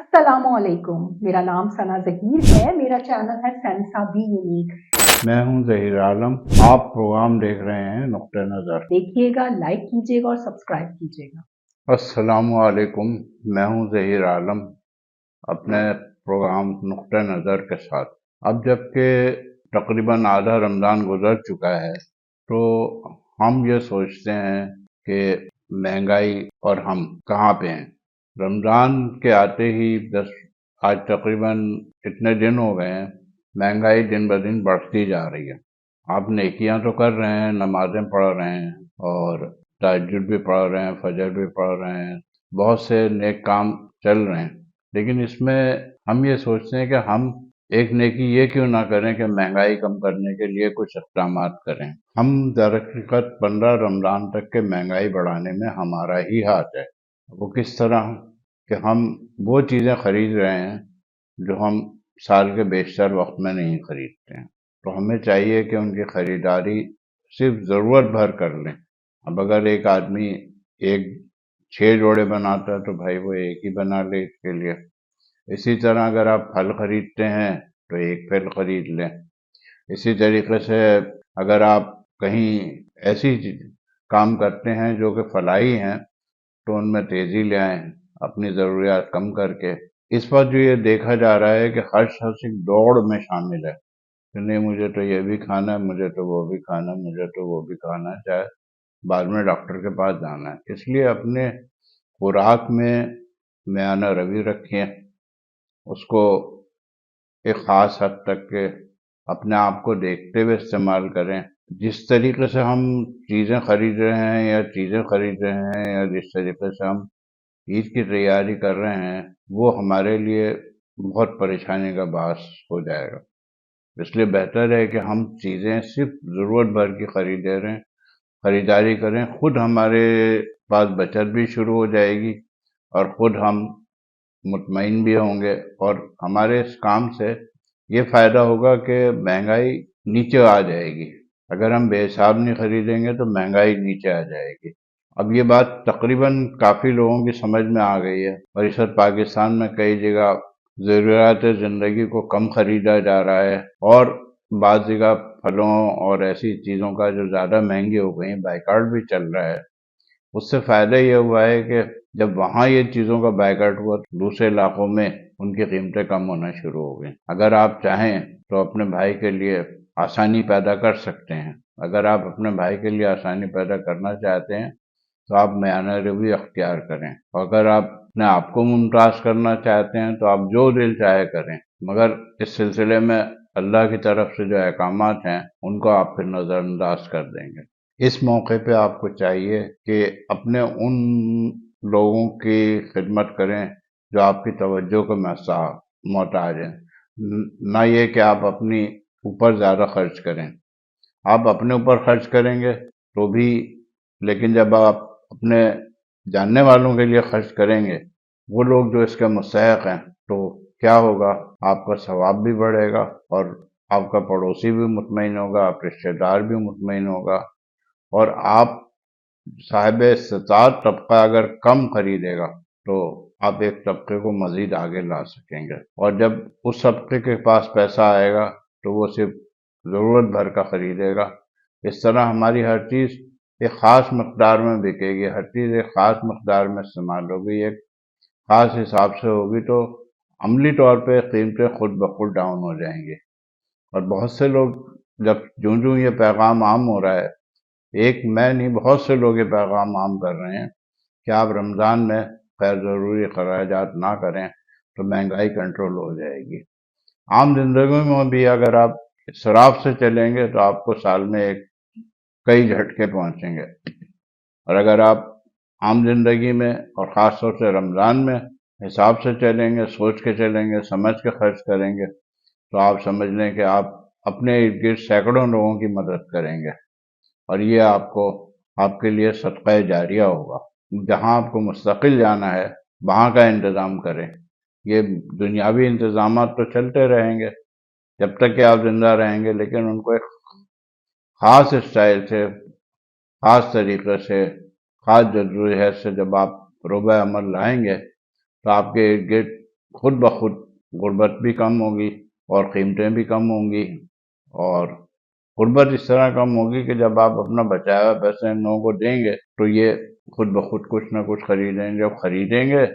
अस्सलाम वालेकुम। मेरा नाम सना ज़हीर है। मेरा चैनल है सेंसा बी यूनिक। मैं हूं ज़हीर आलम। आप प्रोग्राम देख रहे हैं नुक्ते नज़र। देखिएगा, लाइक कीजिएगा और सब्सक्राइब कीजिएगा। अस्सलामु अलैकुम। मैं हूं ज़हीर आलम अपने प्रोग्राम नुक्ते नज़र के साथ। अब जबकि तकरीबन आधा रमज़ान गुजर चुका है तो हम ये सोचते हैं कि महंगाई और हम कहाँ पे हैं। रमज़ान के आते ही आज तकरीबन इतने दिन हो गए हैं, महंगाई दिन ब दिन बढ़ती जा रही है। आप नेकियां तो कर रहे हैं, नमाजें पढ़ रहे हैं और तहज्जुद भी पढ़ रहे हैं, फजर भी पढ़ रहे हैं, बहुत से नेक काम चल रहे हैं, लेकिन इसमें हम ये सोचते हैं कि हम एक नेकी ये क्यों ना करें कि महंगाई कम करने के लिए कुछ इक़दामात करें। हम दरहकीकत 15 रमज़ान तक के महंगाई बढ़ाने में हमारा ही हाथ है। वो किस तरह कि हम वो चीज़ें खरीद रहे हैं जो हम साल के बेशतर वक्त में नहीं खरीदते हैं, तो हमें चाहिए कि उनकी खरीदारी सिर्फ ज़रूरत भर कर लें। अब अगर एक आदमी एक 6 जोड़े बनाता है तो भाई वो एक ही बना ले इसके लिए। इसी तरह अगर आप फल खरीदते हैं तो एक फल खरीद लें। इसी तरीके से अगर आप कहीं ऐसी काम करते हैं जो कि फलाही हैं तो उनमें तेज़ी ले आएं, अपनी ज़रूरियात कम करके। इस वक्त जो ये देखा जा रहा है कि हर शख्स एक दौड़ में शामिल है कि नहीं मुझे तो ये भी खाना है, मुझे तो वो भी खाना है, मुझे तो वो भी खाना है, चाहे बाद में डॉक्टर के पास जाना है। इसलिए अपने खुराक में म्याना रवि रखें, उसको एक ख़ास हद तक के अपने आप को देखते हुए इस्तेमाल करें। जिस तरीके से हम चीज़ें खरीद रहे हैं या चीज़ें खरीद रहे हैं या जिस तरीके से हम ईद की तैयारी कर रहे हैं वो हमारे लिए बहुत परेशानी का बास हो जाएगा। इसलिए बेहतर है कि हम चीज़ें सिर्फ ज़रूरत भर की खरीदारी करें। खुद हमारे पास बचत भी शुरू हो जाएगी और खुद हम मुतमईन भी होंगे और हमारे इस काम से ये फ़ायदा होगा कि महंगाई नीचे आ जाएगी। अगर हम बेहिसाब नहीं खरीदेंगे तो महंगाई नीचे आ जाएगी। अब ये बात तकरीबन काफ़ी लोगों की समझ में आ गई है और इस वक्त पाकिस्तान में कई जगह ज़रूरियात ज़िंदगी को कम खरीदा जा रहा है और बाज़ जगह फलों और ऐसी चीज़ों का जो ज़्यादा महंगी हो गई बायकॉट भी चल रहा है। उससे फ़ायदा ये हुआ है कि जब वहाँ ये चीज़ों का बायकॉट हुआ तो दूसरे इलाकों में उनकी कीमतें कम होना शुरू हो गई। अगर आप चाहें तो अपने भाई के लिए आसानी पैदा कर सकते हैं। अगर आप अपने भाई के लिए आसानी पैदा करना चाहते हैं तो आप म्याना रवि अख्तियार करें, और अगर आप अपने आप को मुमताज़ करना चाहते हैं तो आप जो दिल चाहे करें, मगर इस सिलसिले में अल्लाह की तरफ से जो अहकामात हैं उनको आप फिर नज़रअंदाज कर देंगे। इस मौके पे आपको चाहिए कि अपने उन लोगों की खिदमत करें जो आपकी तवज्जो को मोहताज हैं, ना ये कि आप अपनी ऊपर ज़्यादा खर्च करें। आप अपने ऊपर खर्च करेंगे तो भी, लेकिन जब आप अपने जानने वालों के लिए खर्च करेंगे, वो लोग जो इसके मुस्तहिक हैं, तो क्या होगा, आपका सवाब भी बढ़ेगा और आपका पड़ोसी भी मुतमईन होगा, आप रिश्तेदार भी मुतमईन होगा और आप साहिब इस्तिताअत तबका अगर कम खरीदेगा तो आप एक तबके को मजीद आगे ला सकेंगे, और जब उस तबके के पास पैसा आएगा तो वो सिर्फ ज़रूरत भर का खरीदेगा। इस तरह हमारी हर चीज़ एक ख़ास मकदार में बिकेगी, हर चीज़ एक ख़ास मकदार में इस्तेमाल होगी, एक ख़ास हिसाब से होगी, तो अमली तौर पे कीमतें खुद ब खुद डाउन हो जाएंगी। और बहुत से लोग जब जूं ये पैगाम आम हो रहा है, एक मैं नहीं बहुत से लोग ये पैगाम आम कर रहे हैं कि आप रमज़ान में गैर ज़रूरी खर्चात ना करें तो महंगाई कंट्रोल हो जाएगी। आम जिंदगी में भी अगर आप इसराफ से चलेंगे तो आपको साल में कई झटके पहुंचेंगे, और अगर आप आम जिंदगी में और ख़ास तौर से रमज़ान में हिसाब से चलेंगे, सोच के चलेंगे, समझ के खर्च करेंगे, तो आप समझ लें कि आप अपने इर्द गिर्द सैकड़ों लोगों की मदद करेंगे और ये आपके लिए सदका जारिया होगा। जहाँ आपको मुस्तकिल जाना है वहाँ का इंतज़ाम करें। ये दुनियावी इंतज़ामात तो चलते रहेंगे जब तक कि आप जिंदा रहेंगे, लेकिन उनको एक ख़ास स्टाइल से, ख़ास तरीके से, ख़ास जद्दोजहद से जब आप रोबा अमल लाएंगे तो आपके इर्द गिर्द خود بخود غربت بھی کم ہوگی اور قیمتیں بھی کم ہوں گی، اور غربت اس طرح کم ہوگی کہ جب آپ اپنا بچایا ہوا پیسے ان لوگوں کو دیں گے تو یہ خود بخود کچھ نہ کچھ خریدیں گے، جب خریدیں گے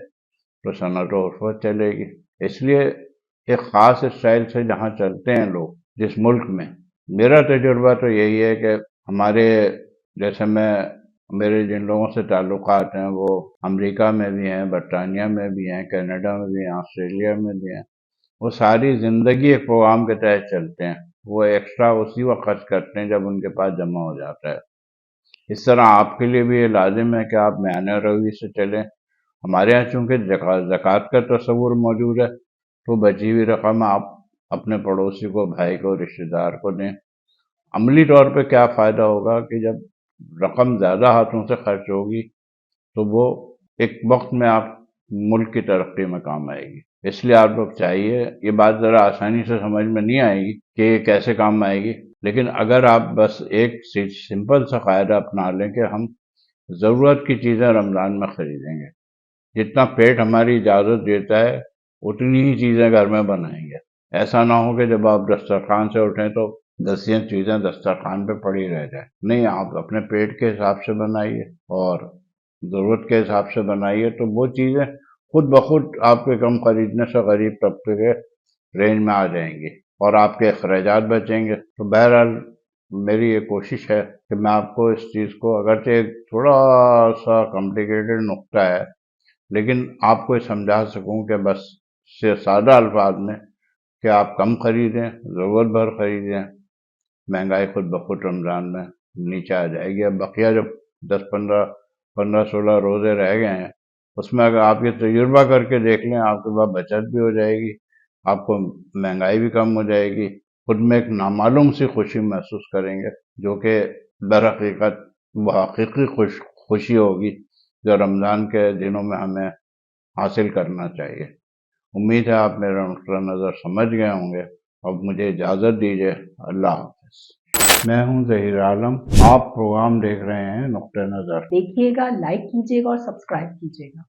تو صنعت و عرفت چلے گی۔ اس لیے ایک خاص اسٹائل سے جہاں چلتے ہیں لوگ جس ملک میں، میرا تجربہ تو یہی ہے کہ ہمارے جیسے میرے جن لوگوں سے تعلقات ہیں وہ امریکہ میں بھی ہیں، برطانیہ میں بھی ہیں، کینیڈا میں بھی ہیں، آسٹریلیا میں بھی ہیں، وہ ساری زندگی ایک پروگرام کے تحت چلتے ہیں، وہ ایکسٹرا اسی وقت خرچ کرتے ہیں جب ان کے پاس جمع ہو جاتا ہے۔ اس طرح آپ کے لیے بھی یہ لازم ہے کہ آپ میانہ روی سے چلیں۔ ہمارے ہاں چونکہ زکوٰۃ کا تصور موجود ہے تو بچی ہوئی رقم آپ اپنے پڑوسی کو، بھائی کو، رشتہ دار کو دیں۔ عملی طور پہ کیا فائدہ ہوگا کہ جب رقم زیادہ ہاتھوں سے خرچ ہوگی تو وہ ایک وقت میں آپ ملک کی ترقی میں کام آئے گی۔ اس لیے آپ لوگ چاہیے، یہ بات ذرا آسانی سے سمجھ میں نہیں آئے گی کہ یہ کیسے کام آئے گی، لیکن اگر آپ بس ایک سمپل سا قاعدہ اپنا لیں کہ ہم ضرورت کی چیزیں رمضان میں خریدیں گے، جتنا پیٹ ہماری اجازت دیتا ہے اتنی ہی چیزیں گھر میں بنائیں گے۔ ایسا نہ ہو کہ جب آپ دسترخوان سے اٹھیں تو 10 چیزیں دسترخوان پہ پڑی رہ جائیں۔ نہیں، آپ اپنے پیٹ کے حساب سے بنائیے اور ضرورت کے حساب سے بنائیے تو وہ چیزیں خود بخود آپ کے کم خریدنے سے غریب طبقے کے رینج میں آ جائیں گی اور آپ کے اخراجات بچیں گے۔ تو بہرحال میری یہ کوشش ہے کہ میں آپ کو اس چیز کو، اگرچہ ایک تھوڑا سا کمپلیکیٹڈ نقطہ ہے، لیکن آپ کو یہ سمجھا سکوں کہ بس سے سادہ الفاظ میں کہ آپ کم خریدیں، ضرورت بھر خریدیں، مہنگائی خود بخود رمضان میں نیچے آ جائے گی۔ اب بقیہ جو 15 16 روزے رہ گئے ہیں اس میں اگر آپ یہ تجربہ کر کے دیکھ لیں، آپ کے پاس بچت بھی ہو جائے گی، آپ کو مہنگائی بھی کم ہو جائے گی، خود میں ایک نامعلوم سی خوشی محسوس کریں گے جو کہ در حقیقت وہ حقیقی خوشی ہوگی جو رمضان کے دنوں میں ہمیں حاصل کرنا چاہیے۔ امید ہے آپ میرا نقطہ نظر سمجھ گئے ہوں گے۔ اب مجھے اجازت دیجیے، اللہ حافظ۔ میں ہوں ظہیر عالم، آپ پروگرام دیکھ رہے ہیں نقطہ نظر۔ دیکھیے گا، لائک کیجیے گا اور سبسکرائب کیجیے گا۔